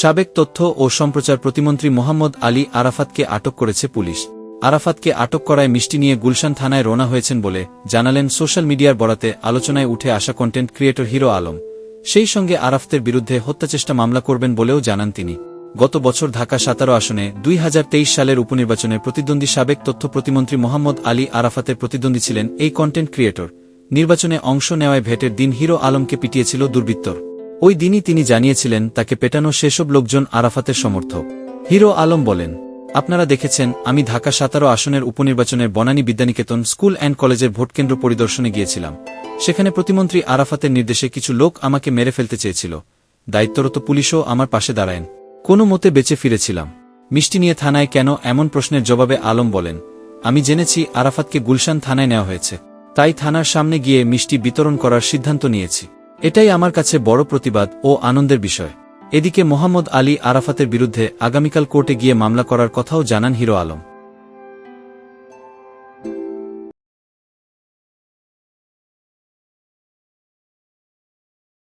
সাবেক তথ্য ও সম্প্রচার প্রতিমন্ত্রী মোহাম্মদ আলী আরাফাতকে আটক করেছে পুলিশ। আরাফাতকে আটক করায় মিষ্টি নিয়ে গুলশান থানায় রওনা হয়েছেন বলে জানালেন সোশ্যাল মিডিয়ার বরাতে আলোচনায় উঠে আসা কন্টেন্ট ক্রিয়েটর হিরো আলম। সেই সঙ্গে আরাফাতের বিরুদ্ধে হত্যাচেষ্টা মামলা করবেন বলেও জানান তিনি। গত বছর ঢাকা ১৭ আসনে ২০২৩ সালের উপনির্বাচনে প্রতিদ্বন্দ্বী সাবেক তথ্য প্রতিমন্ত্রী মোহাম্মদ আলী আরাফাতের প্রতিদ্বন্দ্বী ছিলেন এই কন্টেন্ট ক্রিয়েটর। নির্বাচনে অংশ নেওয়ায় ভেটের দিন হিরো আলমকে পিটিয়েছিল দুর্বৃত্তর। ওই দিনই তিনি জানিয়েছিলেন তাকে পেটানো সেসব লোকজন আরাফাতের সমর্থক। হিরো আলম বলেন, আপনারা দেখেছেন আমি ঢাকা ১৭ আসনের উপনির্বাচনের বনানী বিদ্যানিকেতন স্কুল অ্যান্ড কলেজের ভোটকেন্দ্র পরিদর্শনে গিয়েছিলাম। সেখানে প্রতিমন্ত্রী আরাফাতের নির্দেশে কিছু লোক আমাকে মেরে ফেলতে চেয়েছিল। দায়িত্বরত পুলিশও আমার পাশে দাঁড়ায়েন। কোনো মতে বেঁচে ফিরেছিলাম। মিষ্টি নিয়ে থানায় কেন, এমন প্রশ্নের জবাবে আলম বলেন, আমি জেনেছি আরাফাতকে গুলশান থানায় নেওয়া হয়েছে, তাই থানার সামনে গিয়ে মিষ্টি বিতরণ করার সিদ্ধান্ত নিয়েছি। এটাই আমার কাছে বড় প্রতিবাদ ও আনন্দের বিষয়। এদিকে মোহাম্মদ আলী আরাফাতের বিরুদ্ধে আগামীকাল কোর্টে গিয়ে মামলা করার কথাও জানান হিরো আলম।